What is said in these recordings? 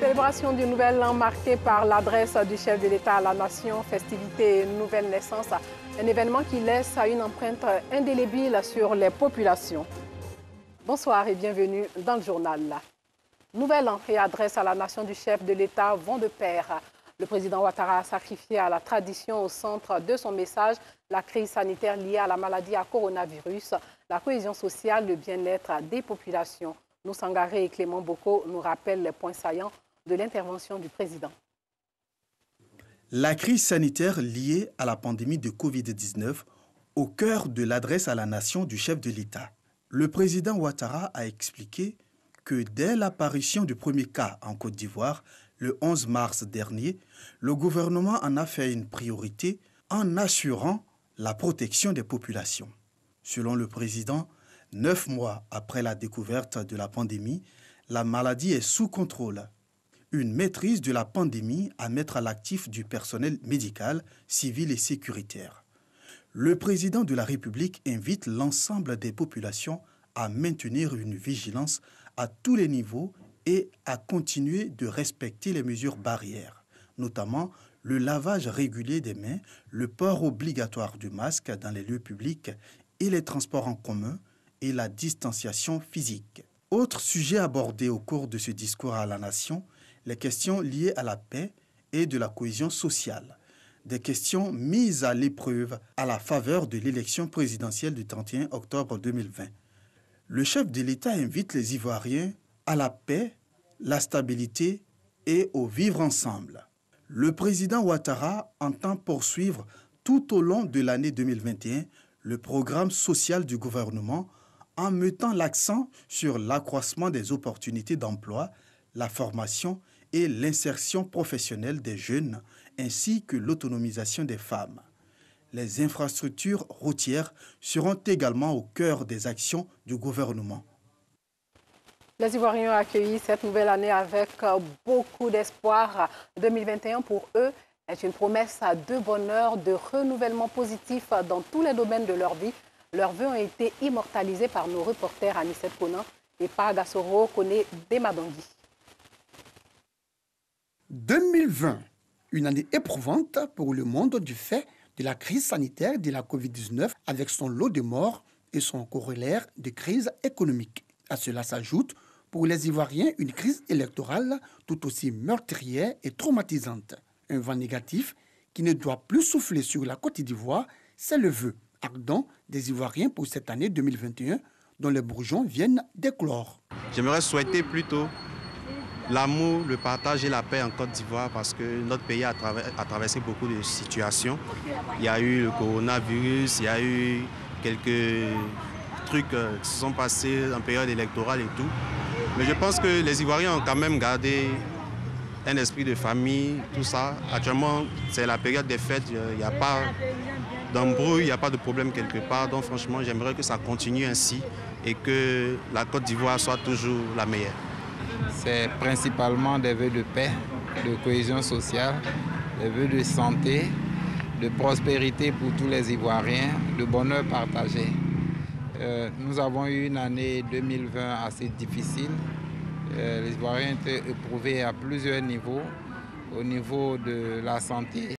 Célébration du Nouvel An marquée par l'adresse du chef de l'État à la nation, festivités et nouvelle naissance, un événement qui laisse une empreinte indélébile sur les populations. Bonsoir et bienvenue dans le journal. Nouvel An et adresse à la nation du chef de l'État vont de pair. Le président Ouattara a sacrifié à la tradition au centre de son message la crise sanitaire liée à la maladie à coronavirus, la cohésion sociale, le bien-être des populations. Nous Sangaré et Clément Boko nous rappellent les points saillants de l'intervention du président. La crise sanitaire liée à la pandémie de Covid-19 au cœur de l'adresse à la nation du chef de l'État. Le président Ouattara a expliqué que dès l'apparition du premier cas en Côte d'Ivoire, le 11 mars dernier, le gouvernement en a fait une priorité en assurant la protection des populations. Selon le président, 9 mois après la découverte de la pandémie, la maladie est sous contrôle. Une maîtrise de la pandémie à mettre à l'actif du personnel médical, civil et sécuritaire. Le président de la République invite l'ensemble des populations à maintenir une vigilance à tous les niveaux et à continuer de respecter les mesures barrières, notamment le lavage régulier des mains, le port obligatoire du masque dans les lieux publics et les transports en commun et la distanciation physique. Autre sujet abordé au cours de ce discours à la nation, les questions liées à la paix et de la cohésion sociale. Des questions mises à l'épreuve à la faveur de l'élection présidentielle du 31 octobre 2020. Le chef de l'État invite les Ivoiriens à la paix, la stabilité et au vivre ensemble. Le président Ouattara entend poursuivre tout au long de l'année 2021 le programme social du gouvernement en mettant l'accent sur l'accroissement des opportunités d'emploi, la formation et l'insertion professionnelle des jeunes, ainsi que l'autonomisation des femmes. Les infrastructures routières seront également au cœur des actions du gouvernement. Les Ivoiriens ont accueilli cette nouvelle année avec beaucoup d'espoir. 2021 pour eux est une promesse de bonheur, de renouvellement positif dans tous les domaines de leur vie. Leurs vœux ont été immortalisés par nos reporters Anissette Conan et Paragassoro Kone Demadangui. 2020, une année éprouvante pour le monde du fait de la crise sanitaire de la Covid-19 avec son lot de morts et son corollaire de crise économique. À cela s'ajoute pour les Ivoiriens une crise électorale tout aussi meurtrière et traumatisante. Un vent négatif qui ne doit plus souffler sur la Côte d'Ivoire, c'est le vœu ardent des Ivoiriens pour cette année 2021 dont les bourgeons viennent d'éclore. J'aimerais souhaiter plutôt l'amour, le partage et la paix en Côte d'Ivoire parce que notre pays a traversé beaucoup de situations. Il y a eu le coronavirus, il y a eu quelques trucs qui se sont passés en période électorale et tout. Mais je pense que les Ivoiriens ont quand même gardé un esprit de famille, tout ça. Actuellement, c'est la période des fêtes, il n'y a pas d'embrouille, il n'y a pas de problème quelque part. Donc franchement, j'aimerais que ça continue ainsi et que la Côte d'Ivoire soit toujours la meilleure. C'est principalement des vœux de paix, de cohésion sociale, des vœux de santé, de prospérité pour tous les Ivoiriens, de bonheur partagé. Nous avons eu une année 2020 assez difficile. Les Ivoiriens étaient éprouvés à plusieurs niveaux, au niveau de la santé.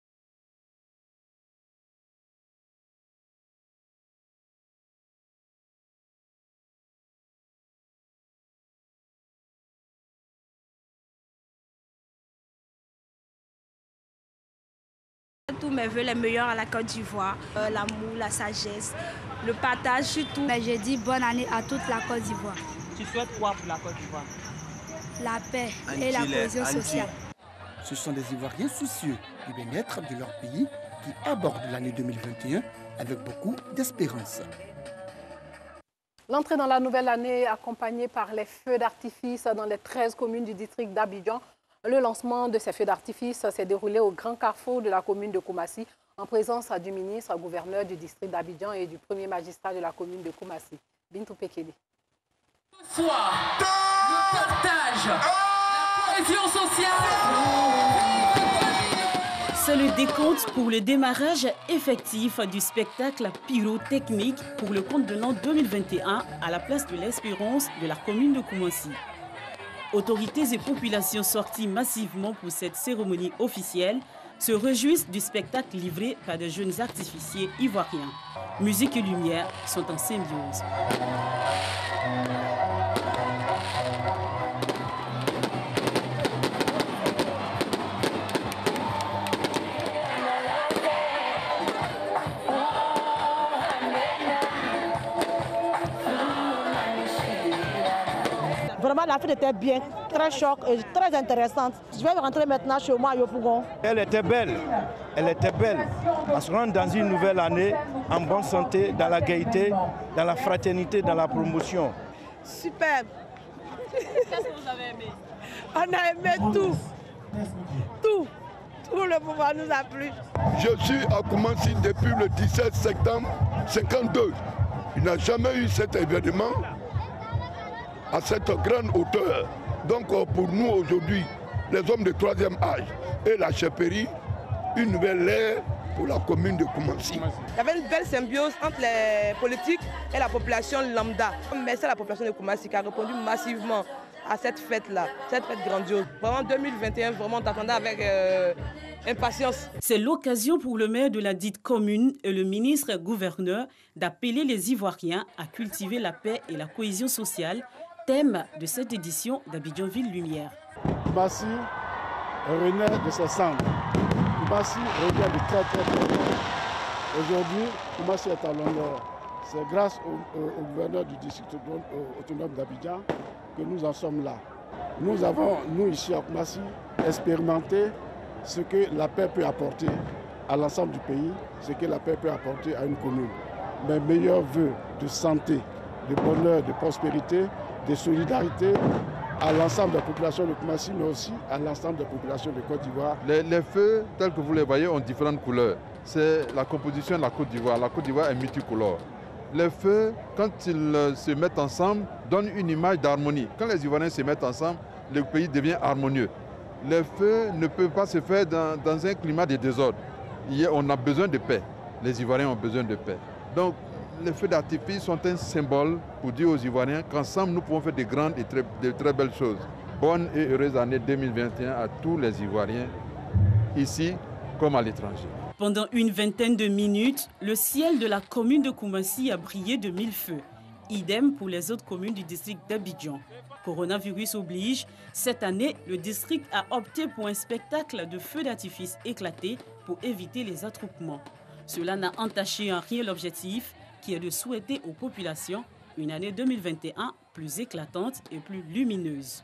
Tous mes vœux les meilleurs à la Côte d'Ivoire, l'amour, la sagesse, le partage surtout. Je dis bonne année à toute la Côte d'Ivoire. Tu souhaites quoi pour la Côte d'Ivoire? La paix et la cohésion sociale. Ce sont des Ivoiriens soucieux du bien-être de leur pays qui abordent l'année 2021 avec beaucoup d'espérance. L'entrée dans la nouvelle année accompagnée par les feux d'artifice dans les 13 communes du district d'Abidjan. Le lancement de ces feux d'artifice s'est déroulé au grand carrefour de la commune de Koumassi en présence du ministre gouverneur du district d'Abidjan et du premier magistrat de la commune de Koumassi, Bintou Pekele. Le partage, la cohésion sociale. C'est le décompte pour le démarrage effectif du spectacle pyrotechnique pour le compte de l'an 2021 à la place de l'Espérance de la commune de Koumassi. Autorités et populations sorties massivement pour cette cérémonie officielle se réjouissent du spectacle livré par de jeunes artificiers ivoiriens. Musique et lumière sont en symbiose. Vraiment, la fête était bien, très choc et très intéressante. Je vais rentrer maintenant chez moi à Yopougon. Elle était belle, parce qu'on est dans une nouvelle année, en bonne santé, dans la gaieté, dans la fraternité, dans la promotion. Superbe. Qu'est-ce que vous avez aimé? On a aimé tout. Tout le pouvoir nous a plu. Je suis à Koumassi depuis le 17 septembre 1952. Il n'y a jamais eu cet événement à cette grande hauteur. Donc pour nous aujourd'hui, les hommes de 3e âge et la chefferie, une nouvelle ère pour la commune de Koumassi. Il y avait une belle symbiose entre les politiques et la population lambda. Mais c'est la population de Koumassi qui a répondu massivement à cette fête-là, cette fête grandiose. Vraiment 2021, vraiment on t'attendait avec impatience. C'est l'occasion pour le maire de la dite commune et le ministre-gouverneur d'appeler les Ivoiriens à cultiver la paix et la cohésion sociale, thème de cette édition d'Abidjan-Ville Lumière. Koumassi renaît de ses cendres. Koumassi revient de très loin. Aujourd'hui, Koumassi est à l'honneur. C'est grâce au gouverneur du district autonome d'Abidjan que nous en sommes là. Nous avons, nous ici à Koumassi, expérimenté ce que la paix peut apporter à l'ensemble du pays, ce que la paix peut apporter à une commune. Mes meilleurs vœux de santé, de bonheur, de prospérité, de solidarité à l'ensemble de la population de Koumassi, mais aussi à l'ensemble des populations de Côte d'Ivoire. Les feux, tels que vous les voyez, ont différentes couleurs. C'est la composition de la Côte d'Ivoire. La Côte d'Ivoire est multicolore. Les feux, quand ils se mettent ensemble, donnent une image d'harmonie. Quand les Ivoiriens se mettent ensemble, le pays devient harmonieux. Les feux ne peuvent pas se faire dans un climat de désordre. On a besoin de paix. Les Ivoiriens ont besoin de paix. Donc, les feux d'artifice sont un symbole pour dire aux Ivoiriens qu'ensemble, nous pouvons faire de grandes et de très belles choses. Bonne et heureuse année 2021 à tous les Ivoiriens, ici comme à l'étranger. Pendant une vingtaine de minutes, le ciel de la commune de Koumassi a brillé de 1000 feux. Idem pour les autres communes du district d'Abidjan. Coronavirus oblige, cette année, le district a opté pour un spectacle de feux d'artifice éclatés pour éviter les attroupements. Cela n'a entaché en rien l'objectif, qui est de souhaiter aux populations une année 2021 plus éclatante et plus lumineuse.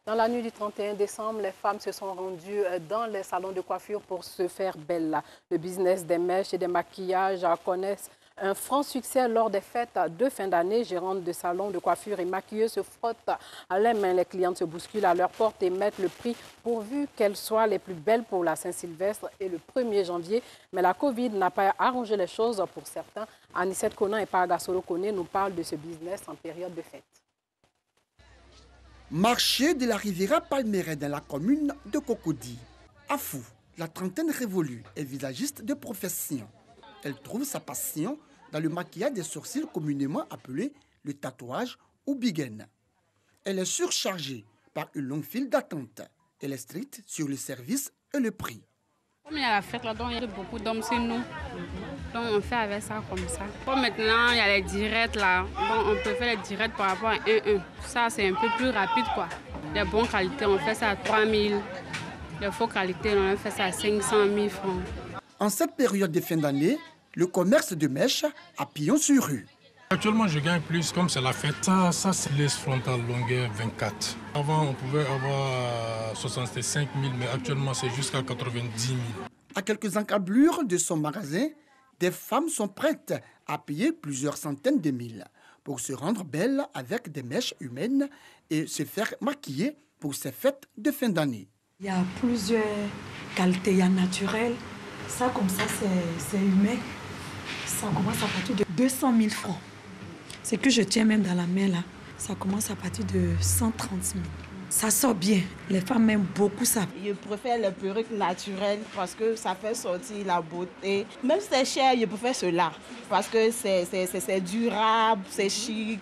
Dans la nuit du 31 décembre, les femmes se sont rendues dans les salons de coiffure pour se faire belles. Le business des mèches et des maquillages connaissent un franc succès lors des fêtes de fin d'année. Gérantes de salons de coiffure et maquilleuses se frottent à les mains. Les clientes se bousculent à leur porte et mettent le prix pourvu qu'elles soient les plus belles pour la Saint-Sylvestre et le 1er janvier. Mais la Covid n'a pas arrangé les choses pour certains. Anicette Conan et Paragasolo Kone nous parlent de ce business en période de fête. Marché de la Riviera Palmeraie dans la commune de Cocody. Afou, la trentaine révolue, est visagiste de profession. Elle trouve sa passion dans le maquillage des sourcils communément appelé le tatouage ou bigène. Elle est surchargée par une longue file d'attente. Elle est stricte sur le service et le prix. Comme il y a la fête là, donc il y a beaucoup d'hommes chez nous. Donc on fait avec ça comme ça. Comme maintenant il y a les directs là, donc on peut faire les directs par rapport à 1-1. Ça c'est un peu plus rapide quoi. Les bonnes qualités, on fait ça à 3000. Les fausses qualités, on fait ça à 500 000 francs. En cette période de fin d'année, le commerce de mèches a pignon sur rue. Actuellement, je gagne plus, comme c'est la fête. Ça c'est les frontales longueur 24. Avant, on pouvait avoir 65 000, mais actuellement, c'est jusqu'à 90 000. À quelques encablures de son magasin, des femmes sont prêtes à payer plusieurs centaines de mille pour se rendre belles avec des mèches humaines et se faire maquiller pour ces fêtes de fin d'année. Il y a plusieurs qualités. Il y a naturel. Ça, comme ça, c'est humain. Ça commence à partir de 200 000 francs. Ce que je tiens même dans la main, là, ça commence à partir de 130 000. Ça sort bien. Les femmes aiment beaucoup ça. Je préfère les perruques naturelles parce que ça fait sortir la beauté. Même si c'est cher, je préfère cela parce que c'est durable, c'est chic.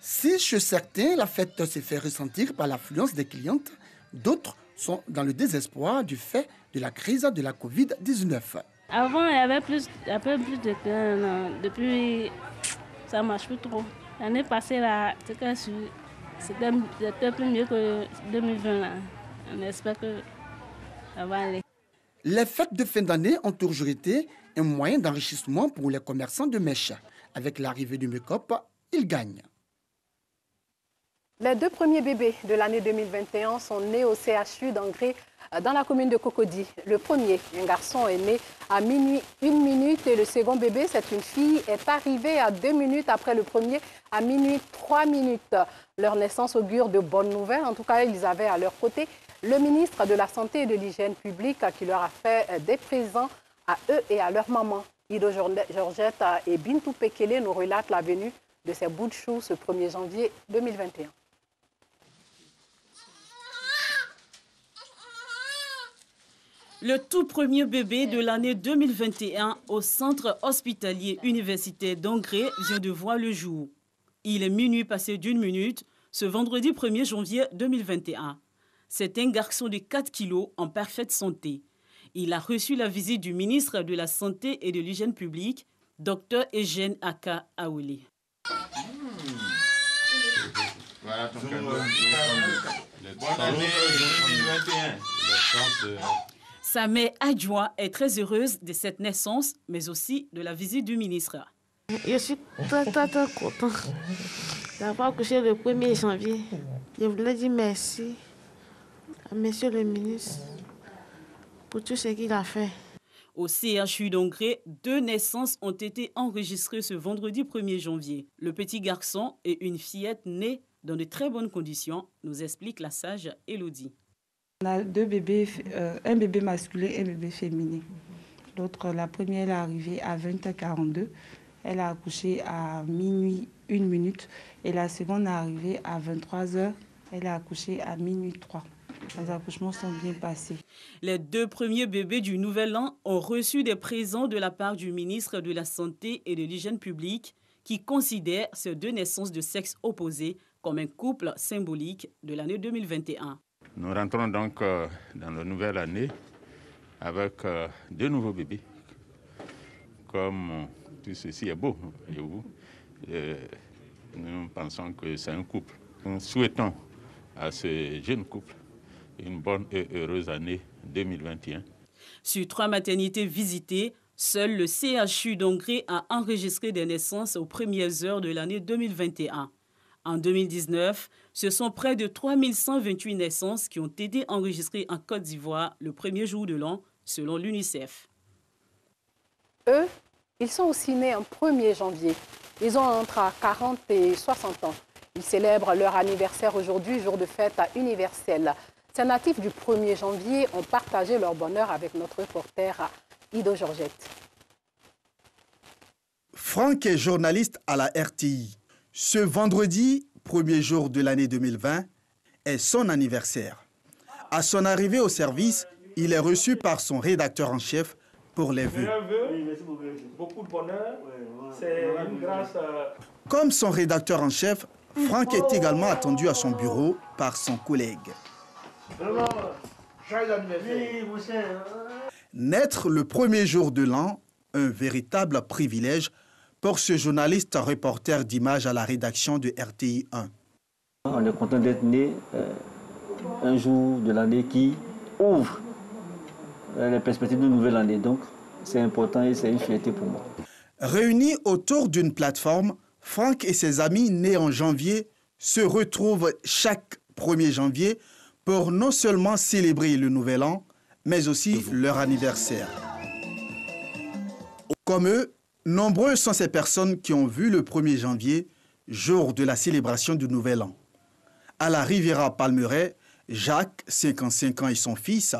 Si chez certains, la fête se fait ressentir par l'affluence des clientes, d'autres sont dans le désespoir du fait de la crise de la Covid-19. Avant, il y avait un peu plus de clients. Depuis, ça ne marche plus trop. L'année passée, là, c'était plus mieux que 2020. Là. On espère que ça va aller. Les fêtes de fin d'année ont toujours été un moyen d'enrichissement pour les commerçants de mèches. Avec l'arrivée du make-up, ils gagnent. Les 2 premiers bébés de l'année 2021 sont nés au CHU d'Angré dans la commune de Cocody. Le premier, un garçon, est né à minuit 1 minute et le second bébé, c'est une fille, est arrivé à 2 minutes après le premier, à minuit 3 minutes. Leur naissance augure de bonnes nouvelles. En tout cas, ils avaient à leur côté le ministre de la Santé et de l'Hygiène publique qui leur a fait des présents à eux et à leur maman. Ido Georgette et Bintou Pekele nous relatent la venue de ces bouts de chou ce 1er janvier 2021. Le tout premier bébé de l'année 2021 au centre hospitalier universitaire d'Angré vient de voir le jour. Il est minuit passé d'1 minute ce vendredi 1er janvier 2021. C'est un garçon de 4 kilos en parfaite santé. Il a reçu la visite du ministre de la Santé et de l'Hygiène publique, Dr Eugène Aka Aouli. Voilà ton cadeau. Bonne année 2021. Sa mère Adjoa est très heureuse de cette naissance, mais aussi de la visite du ministre. Je suis très content d'avoir accouché le 1er janvier. Je voulais dire merci à monsieur le ministre pour tout ce qu'il a fait. Au CHU d'Angré, 2 naissances ont été enregistrées ce vendredi 1er janvier. Le petit garçon et une fillette nés dans de très bonnes conditions, nous explique la sage Elodie. On a 2 bébés, un bébé masculin et un bébé féminin. L'autre, la première, elle est arrivée à 20h42. Elle a accouché à minuit 1 minute. Et la seconde est arrivée à 23h. Elle a accouché à minuit 3. Les accouchements sont bien passés. Les 2 premiers bébés du Nouvel An ont reçu des présents de la part du ministre de la Santé et de l'Hygiène publique qui considère ces 2 naissances de sexe opposé comme un couple symbolique de l'année 2021. Nous rentrons donc dans la nouvelle année avec 2 nouveaux bébés. Comme tout ceci est beau, nous pensons que c'est un couple. Nous souhaitons à ce jeune couple une bonne et heureuse année 2021. Sur 3 maternités visitées, seul le CHU d'Angré a enregistré des naissances aux premières heures de l'année 2021. En 2019, ce sont près de 3128 naissances qui ont été enregistrées en Côte d'Ivoire le 1er jour de l'an, selon l'UNICEF. Eux, ils sont aussi nés en 1er janvier. Ils ont entre 40 et 60 ans. Ils célèbrent leur anniversaire aujourd'hui, jour de fête universelle. Ces natifs du 1er janvier ont partagé leur bonheur avec notre reporter Ido Georgette. Franck est journaliste à la RTI. Ce vendredi, 1er jour de l'année 2020, est son anniversaire. À son arrivée au service, il est reçu par son rédacteur en chef pour les vœux. Beaucoup de bonheur, c'est une grâce. Comme son rédacteur en chef, Franck est également attendu à son bureau par son collègue. Naître le 1er jour de l'an, un véritable privilège pour ce journaliste reporter d'images à la rédaction de RTI 1. On est content d'être né un jour de l'année qui ouvre les perspectives de nouvelle année. Donc, c'est important et c'est une fierté pour moi. Réunis autour d'une plateforme, Franck et ses amis nés en janvier se retrouvent chaque 1er janvier pour non seulement célébrer le Nouvel An, mais aussi leur anniversaire. Comme eux, nombreuses sont ces personnes qui ont vu le 1er janvier, jour de la célébration du Nouvel An. À la Riviera Palmeraie, Jacques, 55 ans, et son fils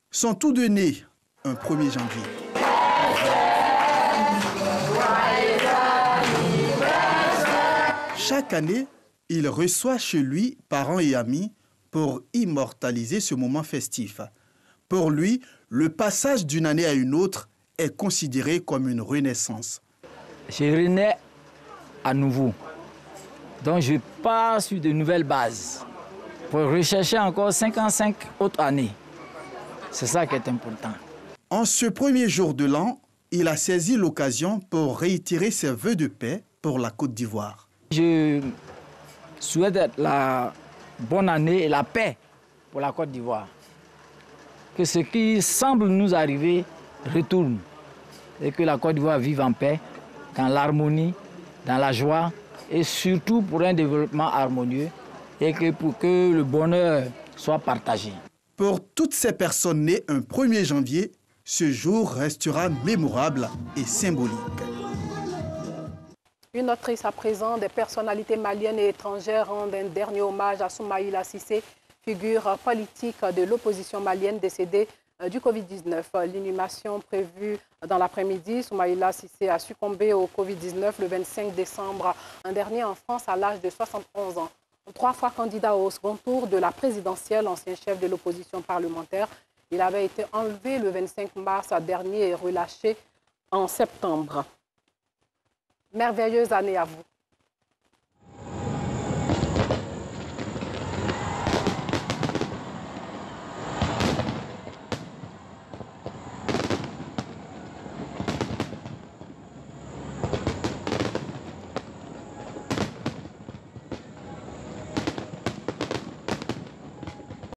sont tous deux nés un 1er janvier. Chaque année, il reçoit chez lui parents et amis pour immortaliser ce moment festif. Pour lui, le passage d'une année à une autre est considéré comme une renaissance. Je renais à nouveau. Donc je pars sur de nouvelles bases pour rechercher encore 55 autres années. C'est ça qui est important. En ce premier jour de l'an, il a saisi l'occasion pour réitérer ses vœux de paix pour la Côte d'Ivoire. Je souhaite la bonne année et la paix pour la Côte d'Ivoire. Que ce qui semble nous arriver retourne et que la Côte d'Ivoire vive en paix, dans l'harmonie, dans la joie et surtout pour un développement harmonieux et que pour que le bonheur soit partagé. Pour toutes ces personnes nées un 1er janvier, ce jour restera mémorable et symbolique. Une autrice à présent, des personnalités maliennes et étrangères rendent un dernier hommage à Soumaïla Cissé, figure politique de l'opposition malienne décédée du Covid-19. L'inhumation prévue dans l'après-midi, Soumaïla Cissé a succombé au Covid-19 le 25 décembre dernier en France à l'âge de 71 ans. 3 fois candidat au second tour de la présidentielle, ancien chef de l'opposition parlementaire, il avait été enlevé le 25 mars dernier et relâché en septembre. Merveilleuse année à vous.